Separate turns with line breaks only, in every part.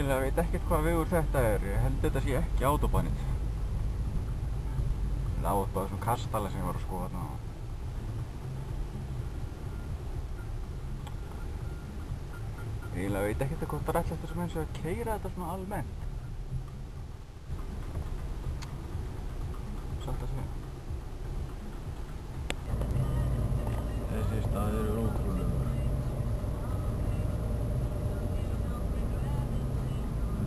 Eiginlega veit ekkert hvað vegur þetta er. Ég held þetta sé ekki autobahnið. Það átt bara þessum kastala sem ég var að skoða þarna. Eiginlega veit ekkert hvort það er ætlast þessum eins og að keyra þetta svona almennt. Satt að segja. Þessi staðir eru ótrúlegur.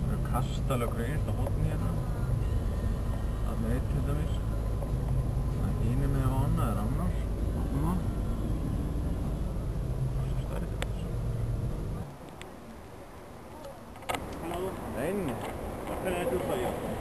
Það eru kastalögur í einsta hótni hérna. Þarna er eitt til dæmis. Það hínir með á annað er annars. Þarna. Svo stærri þetta þessu.
Hallå?
Nei.
Vad kan jag tussa igen?